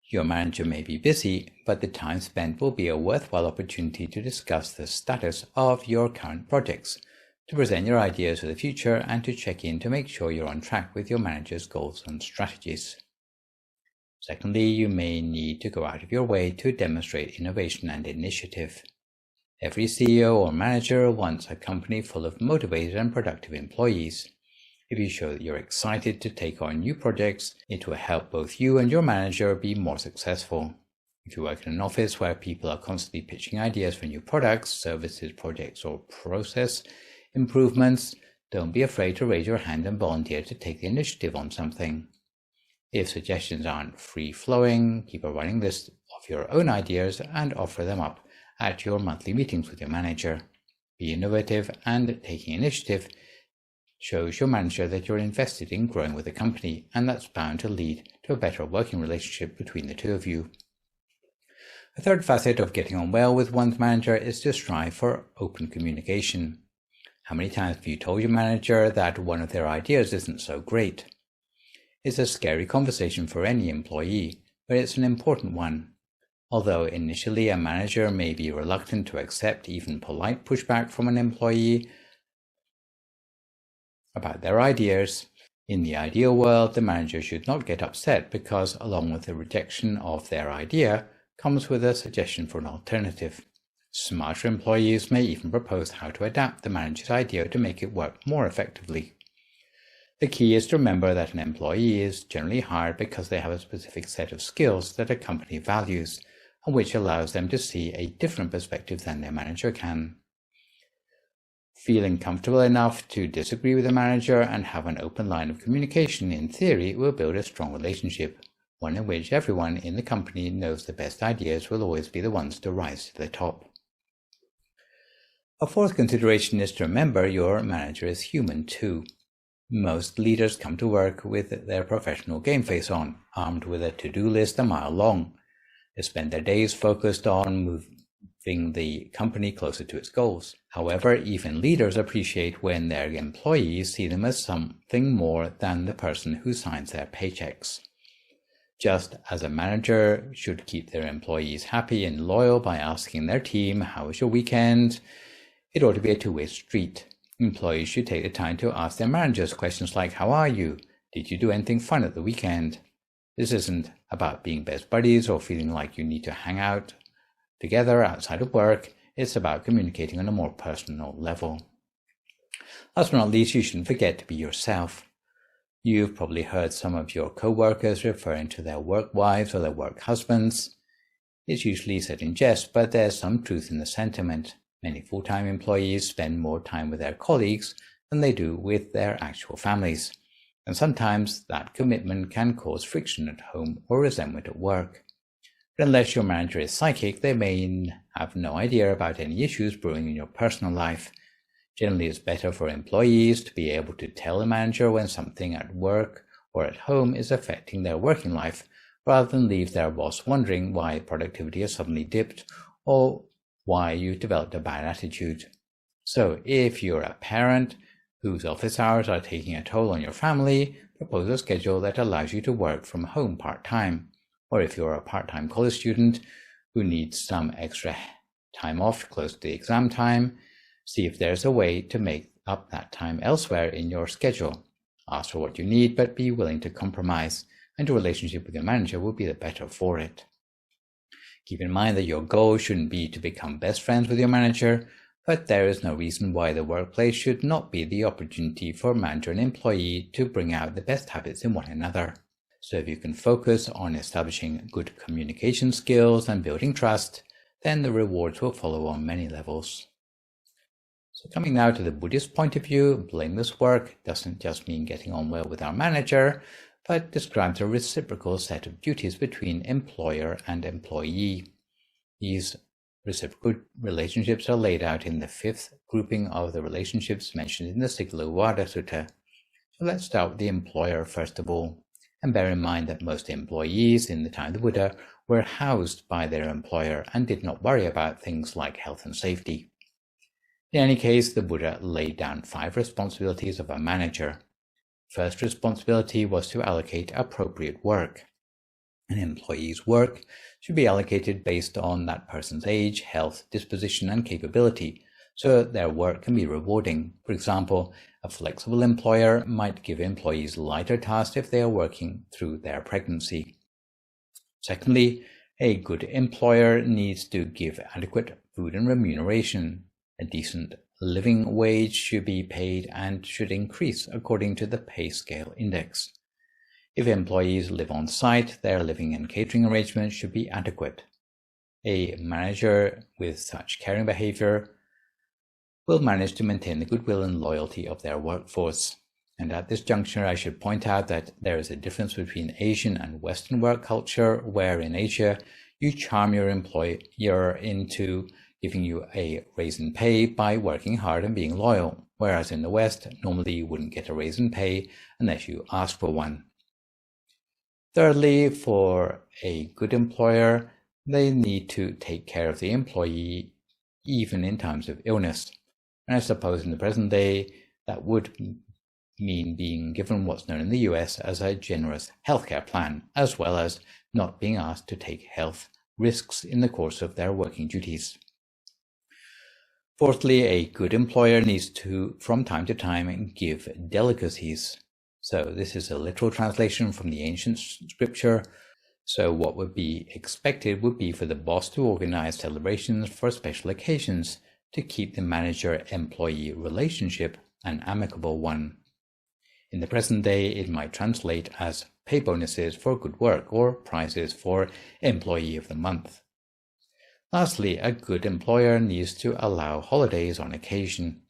Your manager may be busy, but the time spent will be a worthwhile opportunity to discuss the status of your current projects, to present your ideas for the future, and to check in to make sure you're on track with your manager's goals and strategies. Secondly, you may need to go out of your way to demonstrate innovation and initiative. Every CEO or manager wants a company full of motivated and productive employees. If you show that you're excited to take on new projects, it will help both you and your manager be more successful. If you work in an office where people are constantly pitching ideas for new products, services, projects, or process improvements, don't be afraid to raise your hand and volunteer to take the initiative on something. If suggestions aren't free-flowing, keep a running list of your own ideas and offer them up at your monthly meetings with your manager. Be innovative, and taking initiative shows your manager that you're invested in growing with the company, and that's bound to lead to a better working relationship between the two of you. A third facet of getting on well with one's manager is to strive for open communication. How many times have you told your manager that one of their ideas isn't so great? It's a scary conversation for any employee, but it's an important one. Although initially a manager may be reluctant to accept even polite pushback from an employee about their ideas, in the ideal world, the manager should not get upset because, along with the rejection of their idea, comes with a suggestion for an alternative. Smarter employees may even propose how to adapt the manager's idea to make it work more effectively. The key is to remember that an employee is generally hired because they have a specific set of skills that a company values, and which allows them to see a different perspective than their manager can. Feeling comfortable enough to disagree with the manager and have an open line of communication, in theory, will build a strong relationship, one in which everyone in the company knows the best ideas will always be the ones to rise to the top. A fourth consideration is to remember your manager is human too. Most leaders come to work with their professional game face on, armed with a to-do list a mile long. They spend their days focused on moving the company closer to its goals. However, even leaders appreciate when their employees see them as something more than the person who signs their paychecks. Just as a manager should keep their employees happy and loyal by asking their team, "How was your weekend?" it ought to be a two-way street. Employees should take the time to ask their managers questions like, "How are you? Did you do anything fun at the weekend?" This isn't about being best buddies or feeling like you need to hang out together outside of work. It's about communicating on a more personal level. Last but not least, you shouldn't forget to be yourself. You've probably heard some of your co-workers referring to their work wives or their work husbands. It's usually said in jest, but there's some truth in the sentiment. Many full-time employees spend more time with their colleagues than they do with their actual families, and sometimes that commitment can cause friction at home or resentment at work. But unless your manager is psychic, they may have no idea about any issues brewing in your personal life. Generally, it's better for employees to be able to tell the manager when something at work or at home is affecting their working life, rather than leave their boss wondering why productivity has suddenly dipped or why you developed a bad attitude. So if you're a parent whose office hours are taking a toll on your family, propose a schedule that allows you to work from home part-time. Or if you're a part-time college student who needs some extra time off close to the exam time, see if there's a way to make up that time elsewhere in your schedule. Ask for what you need, but be willing to compromise, and your relationship with your manager will be the better for it. Keep in mind that your goal shouldn't be to become best friends with your manager, but there is no reason why the workplace should not be the opportunity for manager and employee to bring out the best habits in one another. So if you can focus on establishing good communication skills and building trust, then the rewards will follow on many levels. So coming now to the Buddhist point of view, blameless work doesn't just mean getting on well with our manager, but describes a reciprocal set of duties between employer and employee. These Reciprocal relationships are laid out in the fifth grouping of the relationships mentioned in the Siglavada Sutta. So let's start with the employer first of all, and bear in mind that most employees in the time of the Buddha were housed by their employer and did not worry about things like health and safety. In any case, the Buddha laid down 5 responsibilities of a manager. First responsibility was to allocate appropriate work. An employee's work should be allocated based on that person's age, health, disposition, and capability, so that their work can be rewarding. For example, a flexible employer might give employees lighter tasks if they are working through their pregnancy. Secondly, a good employer needs to give adequate food and remuneration. A decent living wage should be paid and should increase according to the pay scale index. If employees live on site, their living and catering arrangements should be adequate. A manager with such caring behavior will manage to maintain the goodwill and loyalty of their workforce. And at this juncture, I should point out that there is a difference between Asian and Western work culture, where in Asia, you charm your employer into giving you a raise in pay by working hard and being loyal, whereas in the West, normally you wouldn't get a raise in pay unless you ask for one. Thirdly, for a good employer, they need to take care of the employee even in times of illness. And I suppose in the present day, that would mean being given what's known in the US as a generous healthcare plan, as well as not being asked to take health risks in the course of their working duties. Fourthly, a good employer needs to, from time to time, give delicacies. So this is a literal translation from the ancient scripture. So what would be expected would be for the boss to organize celebrations for special occasions to keep the manager-employee relationship an amicable one. In the present day, it might translate as pay bonuses for good work or prizes for Employee of the Month. Lastly, a good employer needs to allow holidays on occasion.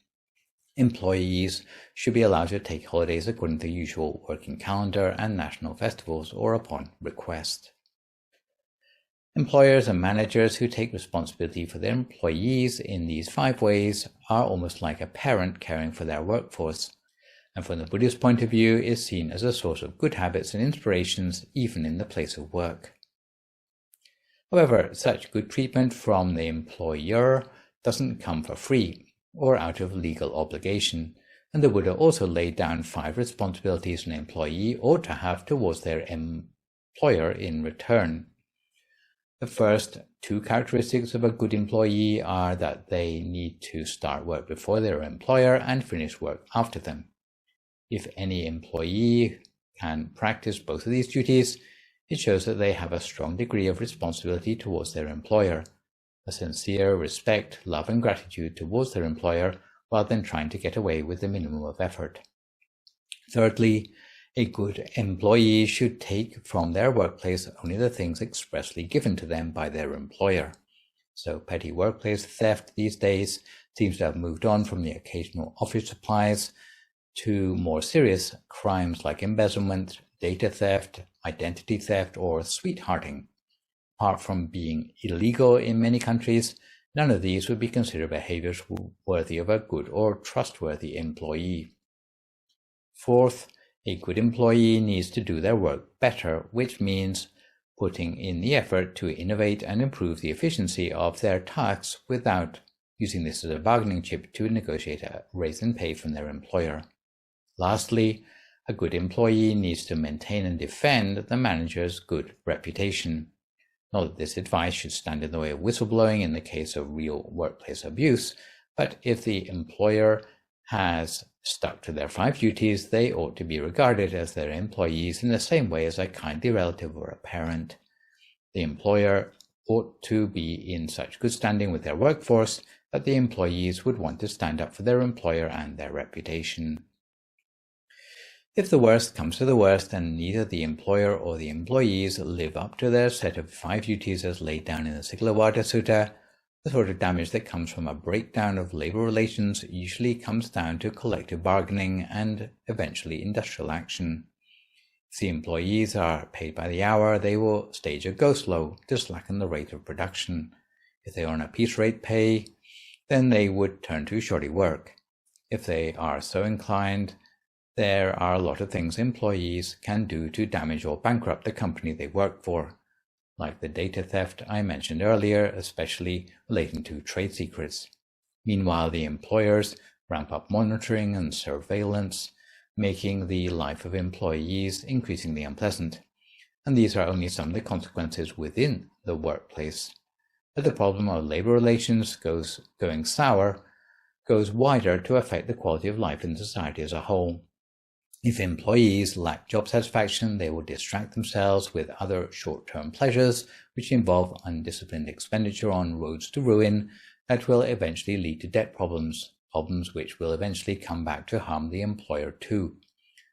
Employees should be allowed to take holidays according to the usual working calendar and national festivals or upon request. Employers and managers who take responsibility for their employees in these 5 ways are almost like a parent caring for their workforce, and from the Buddhist point of view is seen as a source of good habits and inspirations even in the place of work. However, such good treatment from the employer doesn't come for free or out of legal obligation, and the Buddha also laid down 5 responsibilities an employee ought to have towards their employer in return. The first 2 characteristics of a good employee are that they need to start work before their employer and finish work after them. If any employee can practice both of these duties, it shows that they have a strong degree of responsibility towards their employer, a sincere respect, love, and gratitude towards their employer, rather than trying to get away with the minimum of effort. Thirdly, a good employee should take from their workplace only the things expressly given to them by their employer. So petty workplace theft these days seems to have moved on from the occasional office supplies to more serious crimes like embezzlement, data theft, identity theft, or sweethearting. Apart from being illegal in many countries, none of these would be considered behaviors worthy of a good or trustworthy employee. Fourth, a good employee needs to do their work better, which means putting in the effort to innovate and improve the efficiency of their tasks without using this as a bargaining chip to negotiate a raise in pay from their employer. Lastly, a good employee needs to maintain and defend the manager's good reputation. Not that this advice should stand in the way of whistleblowing in the case of real workplace abuse, but if the employer has stuck to their 5 duties, they ought to be regarded as their employees in the same way as a kindly relative or a parent. The employer ought to be in such good standing with their workforce that the employees would want to stand up for their employer and their reputation. If the worst comes to the worst and neither the employer or the employees live up to their set of 5 duties as laid down in the Siglavada Sutta, the sort of damage that comes from a breakdown of labor relations usually comes down to collective bargaining and eventually industrial action. If the employees are paid by the hour, they will stage a go-slow to slacken the rate of production. If they earn a piece rate pay, then they would turn to shoddy work. If they are so inclined, there are a lot of things employees can do to damage or bankrupt the company they work for, like the data theft I mentioned earlier, especially relating to trade secrets. Meanwhile, the employers ramp up monitoring and surveillance, making the life of employees increasingly unpleasant. And these are only some of the consequences within the workplace. But the problem of labor relations going sour goes wider to affect the quality of life in society as a whole. If employees lack job satisfaction, they will distract themselves with other short-term pleasures, which involve undisciplined expenditure on roads to ruin that will eventually lead to debt problems which will eventually come back to harm the employer too.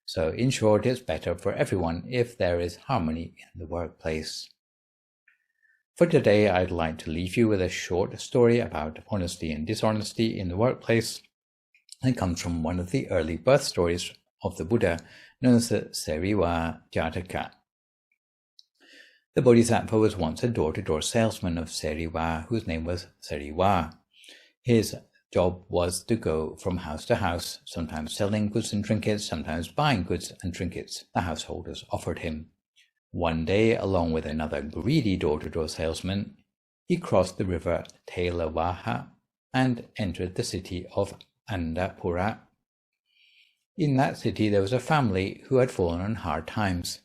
So in short, it's better for everyone if there is harmony in the workplace. For today, I'd like to leave you with a short story about honesty and dishonesty in the workplace. It comes from one of the early birth stories of the Buddha, known as the Serivā Jātaka. The Bodhisattva was once a door-to-door salesman of Serivā, whose name was Serivā. His job was to go from house to house, sometimes selling goods and trinkets, sometimes buying goods and trinkets the householders offered him. One day, along with another greedy door-to-door salesman, he crossed the river Thelavaha and entered the city of Andapura. In that city there was a family who had fallen on hard times,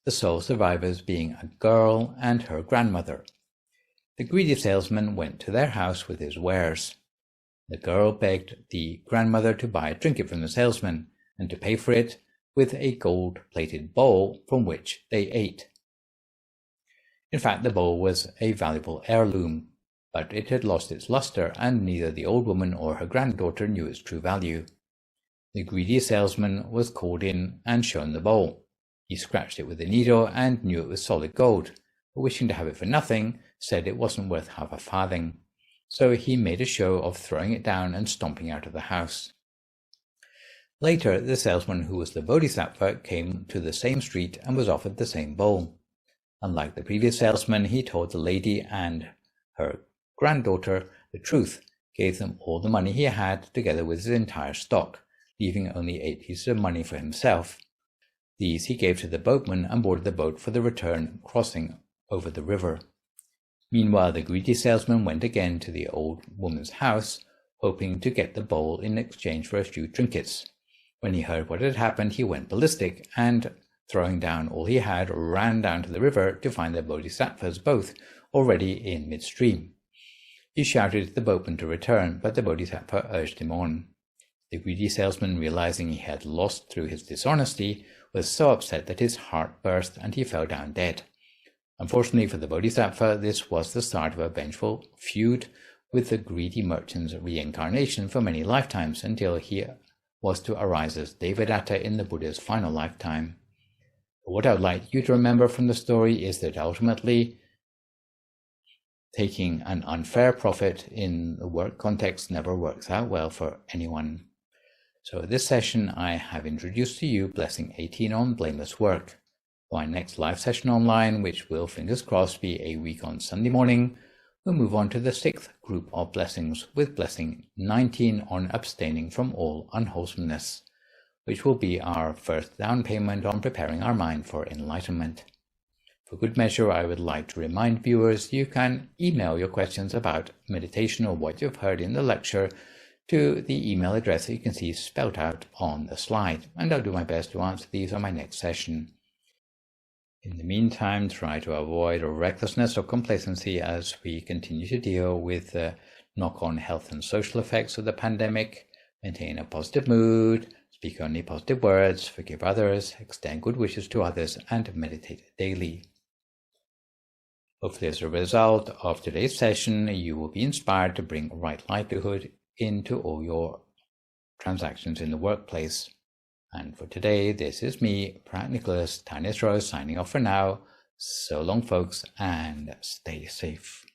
the sole survivors being a girl and her grandmother. The greedy salesman went to their house with his wares. The girl begged the grandmother to buy a trinket from the salesman and to pay for it with a gold-plated bowl from which they ate. In fact, the bowl was a valuable heirloom, but it had lost its luster, and neither the old woman or her granddaughter knew its true value. The greedy salesman was called in and shown the bowl. He scratched it with a needle and knew it was solid gold, but wishing to have it for nothing, said it wasn't worth half a farthing. So he made a show of throwing it down and stomping out of the house. Later, the salesman who was the Bodhisattva came to the same street and was offered the same bowl. Unlike the previous salesman, he told the lady and her granddaughter the truth, gave them all the money he had together with his entire stock, leaving only 8 pieces of money for himself. These he gave to the boatman and boarded the boat for the return crossing over the river. Meanwhile, the greedy salesman went again to the old woman's house, hoping to get the bowl in exchange for a few trinkets. When he heard what had happened, he went ballistic and, throwing down all he had, ran down to the river to find the bodhisattvas both already in midstream. He shouted to the boatman to return, but the bodhisattva urged him on. The greedy salesman, realizing he had lost through his dishonesty, was so upset that his heart burst and he fell down dead. Unfortunately for the bodhisattva, this was the start of a vengeful feud with the greedy merchant's reincarnation for many lifetimes, until he was to arise as Devadatta in the Buddha's final lifetime. But what I would like you to remember from the story is that ultimately, taking an unfair profit in the work context never works out well for anyone. So this session I have introduced to you Blessing 18 on Blameless Work. For our next live session online, which will, fingers crossed, be a week on Sunday morning, we'll move on to the 6th group of blessings with Blessing 19 on abstaining from all unwholesomeness, which will be our first down payment on preparing our mind for enlightenment. For good measure, I would like to remind viewers you can email your questions about meditation or what you've heard in the lecture to the email address that you can see spelled out on the slide, and I'll do my best to answer these on my next session. In the meantime, try to avoid recklessness or complacency as we continue to deal with the knock-on health and social effects of the pandemic. Maintain a positive mood, speak only positive words, forgive others, extend good wishes to others, and meditate daily. Hopefully, as a result of today's session, you will be inspired to bring right livelihood into all your transactions in the workplace. And for today, this is me, Phra Nicholas Thanissaro, signing off for now. So long, folks, and stay safe.